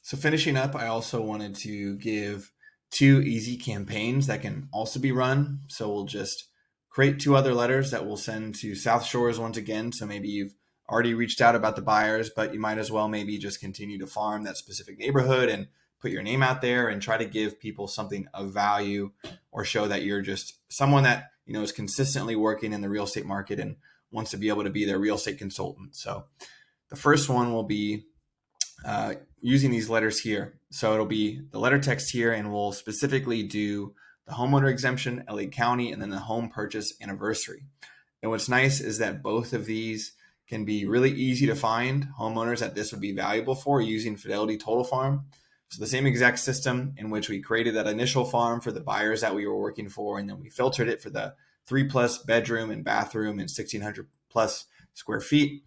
So finishing up, I also wanted to give 2 easy campaigns that can also be run. So we'll just create 2 other letters that we'll send to South Shores once again. So maybe you've already reached out about the buyers, but you might as well maybe just continue to farm that specific neighborhood and put your name out there and try to give people something of value, or show that you're just someone that is consistently working in the real estate market and wants to be able to be their real estate consultant. So the first one will be using these letters here. So it'll be the letter text here, and we'll specifically do the homeowner exemption, LA County, and then the home purchase anniversary. And what's nice is that both of these can be really easy to find homeowners that this would be valuable for using Fidelity Total Farm. So the same exact system in which we created that initial farm for the buyers that we were working for, and then we filtered it for the 3+ bedroom and bathroom and 1,600+ square feet.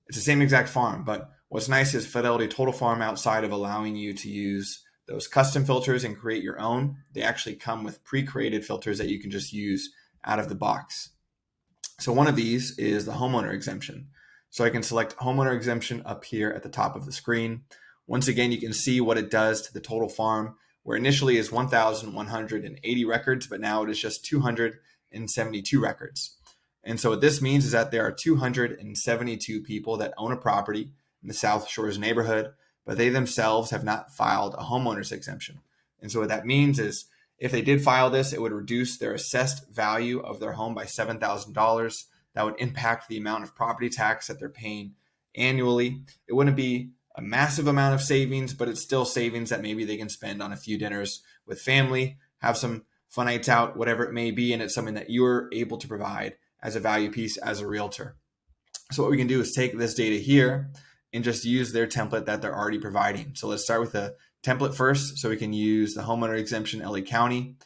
It's the same exact farm, but what's nice is Fidelity Total Farm, outside of allowing you to use those custom filters and create your own, they actually come with pre-created filters that you can just use out of the box. So one of these is the homeowner exemption. So I can select homeowner exemption up here at the top of the screen. Once again, you can see what it does to the total farm, where initially is 1,180 records, but now it is just 272 records. And so what this means is that there are 272 people that own a property in the South Shores neighborhood, but they themselves have not filed a homeowner's exemption. And so what that means is if they did file this, it would reduce their assessed value of their home by $7,000. That would impact the amount of property tax that they're paying annually. It wouldn't be a massive amount of savings, but it's still savings that maybe they can spend on a few dinners with family, have some fun nights out, whatever it may be, and it's something that you're able to provide as a value piece as a realtor. So what we can do is take this data here and just use their template that they're already providing. So let's start with the template first. So we can use the homeowner exemption LA County.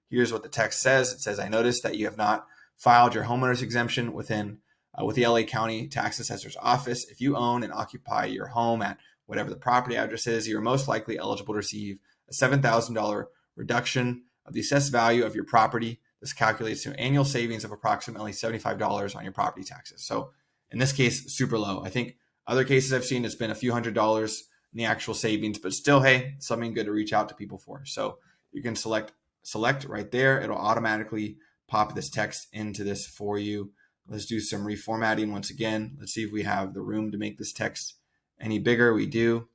Here's what the text says. It says, I noticed that you have not filed your homeowner's exemption with the LA County Tax Assessor's Office. If you own and occupy your home at whatever the property address is, you're most likely eligible to receive a $7,000 reduction of the assessed value of your property. This calculates to annual savings of approximately $75 on your property taxes. So in this case, super low. I think other cases I've seen, it's been a few $100s in the actual savings, but still, hey, something good to reach out to people for. So you can select right there. It'll automatically pop this text into this for you. Let's do some reformatting once again. Let's see if we have the room to make this text any bigger. We do.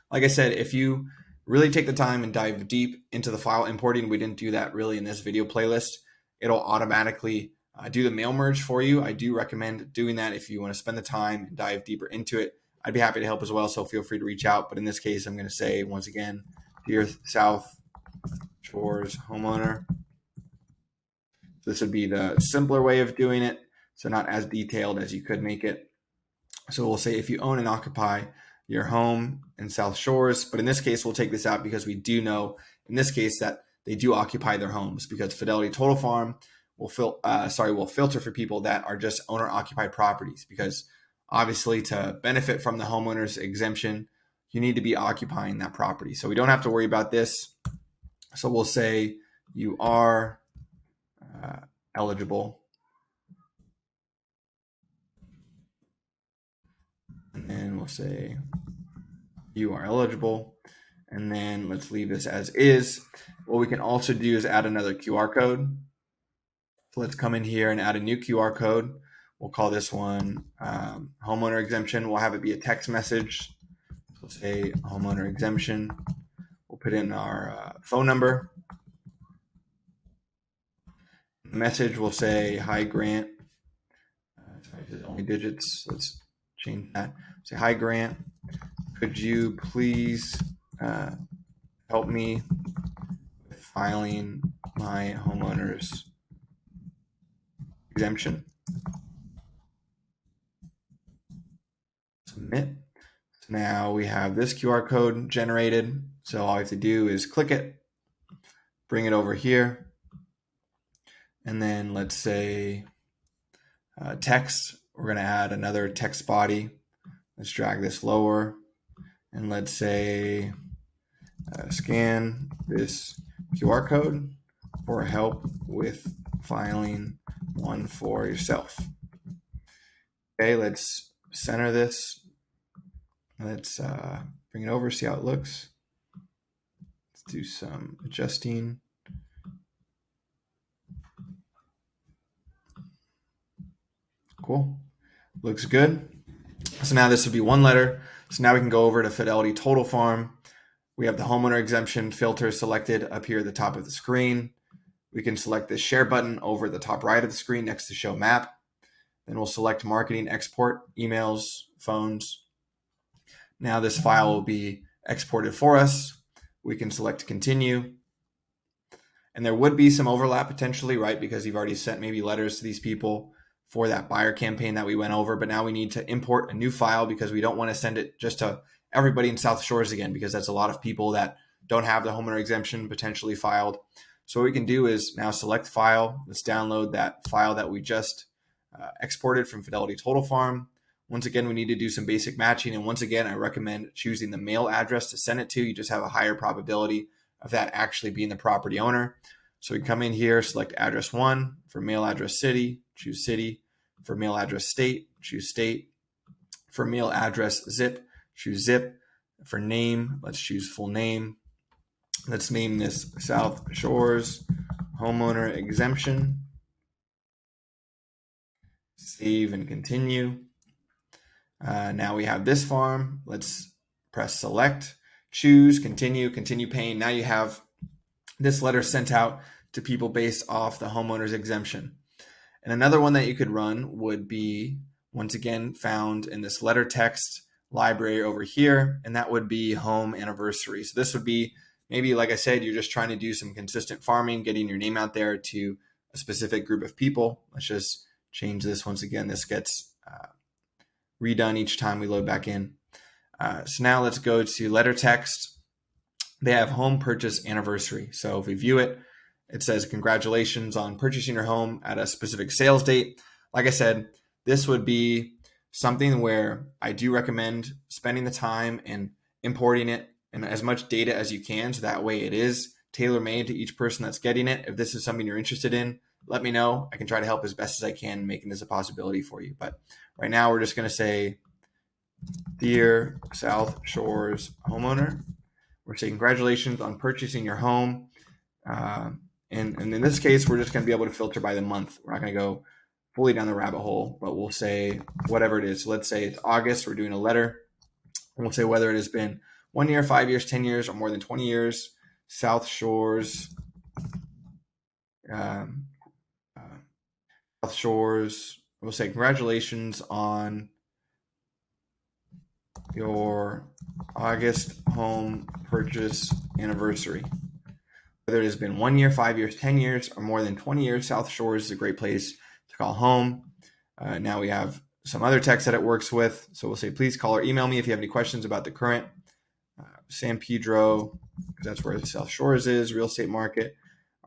Like I said, if you really take the time and dive deep into the file importing, we didn't do that really in this video playlist. It'll automatically do the mail merge for you. I do recommend doing that if you want to spend the time and dive deeper into it. I'd be happy to help as well, so feel free to reach out. But in this case, I'm going to say, once again, dear South Shores homeowner. This would be the simpler way of doing it, so not as detailed as you could make it. So we'll say if you own and occupy your home in South Shores, but in this case, we'll take this out because we do know in this case that they do occupy their homes, because Fidelity Total Farm will filter for people that are just owner-occupied properties, because obviously to benefit from the homeowner's exemption, you need to be occupying that property. So we don't have to worry about this. So we'll say you are eligible. And then we'll say you are eligible. And then let's leave this as is. What we can also do is add another QR code. So let's come in here and add a new QR code. We'll call this one homeowner exemption. We'll have it be a text message. So we'll say homeowner exemption. We'll put in our phone number. The message will say, hi, Grant. Sorry, this is only digits. Let's change that. Say, hi, Grant. Could you please help me with filing my homeowner's exemption? Submit. So now we have this QR code generated. So all I have to do is click it, bring it over here, and then let's say text. We're going to add another text body. Let's drag this lower, and let's say scan this QR code for help with filing one for yourself. Okay, let's center this. Let's bring it over, see how it looks. Let's do some adjusting. Cool. Looks good. So now this would be one letter. So now we can go over to Fidelity Total Farm. We have the homeowner exemption filter selected up here at the top of the screen. We can select the share button over the top right of the screen next to show map. Then we'll select marketing, export, emails, phones. Now this file will be exported for us. We can select continue. And there would be some overlap potentially, right? Because you've already sent maybe letters to these people for that buyer campaign that we went over. But now we need to import a new file because we don't want to send it just to everybody in South Shores again, because that's a lot of people that don't have the homeowner exemption potentially filed. So what we can do is now select file. Let's download that file that we just exported from Fidelity Total Farm. Once again, we need to do some basic matching. And once again, I recommend choosing the mail address to send it to. You just have a higher probability of that actually being the property owner. So we come in here, select address 1 for mail address city, choose city. For mail address state, choose state. For mail address zip, choose zip. For name, let's choose full name. Let's name this South Shores Homeowner Exemption. Save and continue. Now we have this farm. Let's press select, choose, continue paying. Now you have this letter sent out to people based off the homeowner's exemption. And another one that you could run would be, once again, found in this letter text library over here, and that would be home anniversary. So this would be maybe, like I said, you're just trying to do some consistent farming, getting your name out there to a specific group of people. Let's just change this once again. This gets redone each time we load back in. So now let's go to letter text. They have home purchase anniversary. So if we view it, it says congratulations on purchasing your home at a specific sales date. Like I said, this would be something where I do recommend spending the time and importing it and as much data as you can, so that way it is tailor-made to each person that's getting it. If this is something you're interested in, let me know. I can try to help as best as I can, making this a possibility for you. But right now we're just going to say, Dear South Shores homeowner, we're saying congratulations on purchasing your home. And in this case, we're just going to be able to filter by the month. We're not going to go fully down the rabbit hole, but we'll say whatever it is. So let's say it's August. We're doing a letter. And we'll say whether it has been 1 year, 5 years, 10 years, or more than 20 years. South Shores. South Shores. We'll say congratulations on your August home purchase anniversary. Whether it has been 1 year, 5 years, 10 years, or more than 20 years, South Shores is a great place to call home. Now we have some other text that it works with. So we'll say, please call or email me if you have any questions about the current San Pedro, because that's where the South Shores is, real estate market.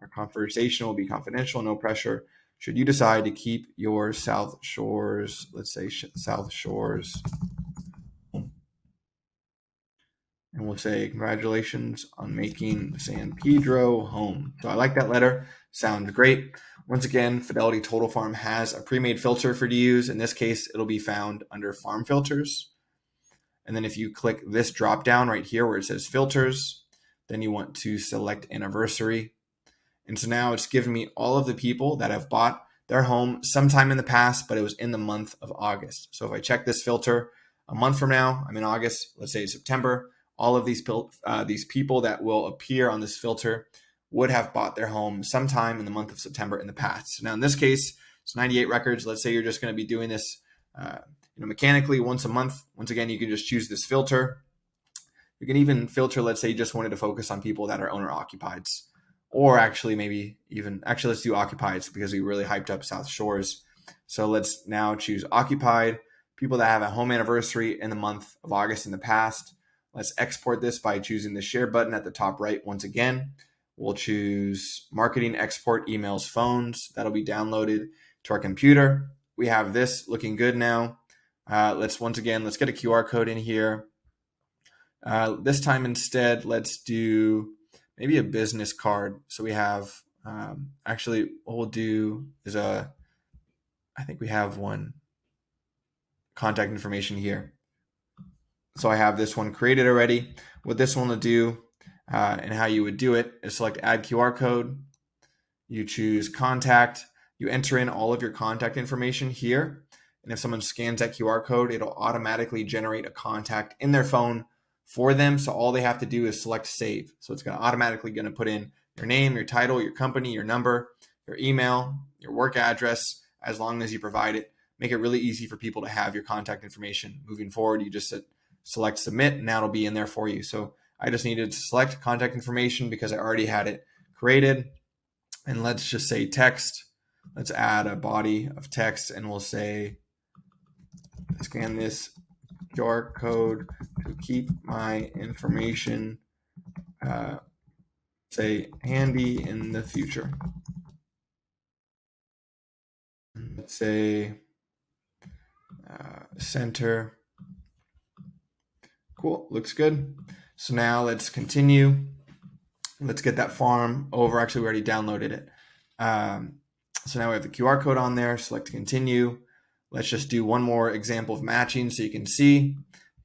Our conversation will be confidential, no pressure. Should you decide to keep your South Shores, let's say South Shores, and we'll say congratulations on making San Pedro home. So I like that letter. Sounds great. Once again, Fidelity Total Farm has a pre-made filter for you to use. In this case, it'll be found under farm filters. And then if you click this drop down right here where it says filters, then you want to select anniversary. And so now it's giving me all of the people that have bought their home sometime in the past, but it was in the month of August. So if I check this filter a month from now, I'm in August, let's say September, all of these people that will appear on this filter would have bought their home sometime in the month of September in the past. So now in this case, it's 98 records. Let's say you're just going to be doing this mechanically once a month. Once again, you can just choose this filter. You can even filter, let's say you just wanted to focus on people that are owner occupied, or actually let's do occupied because we really hyped up South Shores. So let's now choose occupied, people that have a home anniversary in the month of August in the past. Let's export this by choosing the share button at the top right. Once again, we'll choose marketing, export, emails, phones. That'll be downloaded to our computer. We have this looking good now. Let's get a QR code in here. This time instead, let's do maybe a business card. So we have, what we'll do is I think we have one contact information here. So I have this one created already. What this one will do and how you would do it is select add QR code. You choose contact. You enter in all of your contact information here. And if someone scans that QR code, it'll automatically generate a contact in their phone for them. So all they have to do is select save. So it's automatically going to put in your name, your title, your company, your number, your email, your work address, as long as you provide it. Make it really easy for people to have your contact information. Moving forward, you just select submit, and now it'll be in there for you. So I just needed to select contact information because I already had it created. And let's just say text. Let's add a body of text, and we'll say, scan this QR code to keep my information, say, handy in the future. Let's say center. Cool, looks good. So now let's continue. Let's get that form over. Actually, we already downloaded it. So now we have the QR code on there. Select continue. Let's just do one more example of matching so you can see.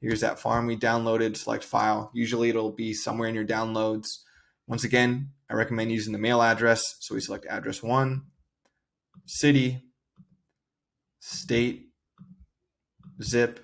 Here's that form we downloaded. Select file. Usually it'll be somewhere in your downloads. Once again, I recommend using the mail address. So we select address 1, city, state, zip,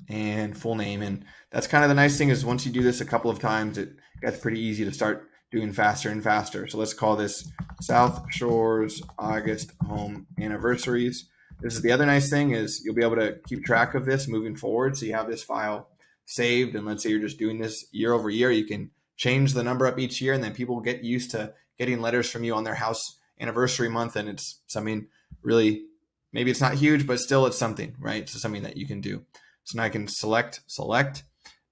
and full name. And that's kind of the nice thing is once you do this a couple of times, it gets pretty easy to start doing faster and faster. So let's call this South Shores August Home Anniversaries. This is the other nice thing is you'll be able to keep track of this moving forward. So you have this file saved, and let's say you're just doing this year over year, you can change the number up each year, and then people get used to getting letters from you on their house anniversary month. And it's something really, maybe it's not huge, but still it's something, right? So something that you can do. So now I can select.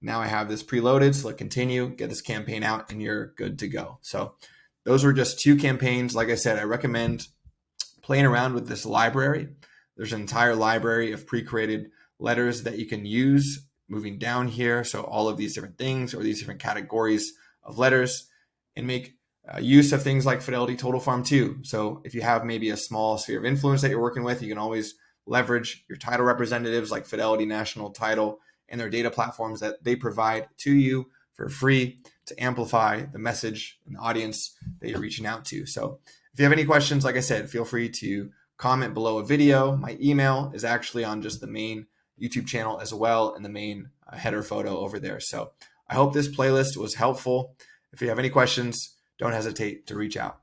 Now I have this preloaded, so let's continue, get this campaign out, and you're good to go. So those were just 2 campaigns. Like I said, I recommend playing around with this library. There's an entire library of pre-created letters that you can use moving down here. So all of these different things or these different categories of letters, and make use of things like Fidelity Total Farm 2. So if you have maybe a small sphere of influence that you're working with, you can always leverage your title representatives like Fidelity National Title and their data platforms that they provide to you for free to amplify the message and the audience that you're reaching out to. So if you have any questions, like I said, feel free to comment below a video. My email is actually on just the main YouTube channel as well, and the main header photo over there. So I hope this playlist was helpful. If you have any questions, don't hesitate to reach out.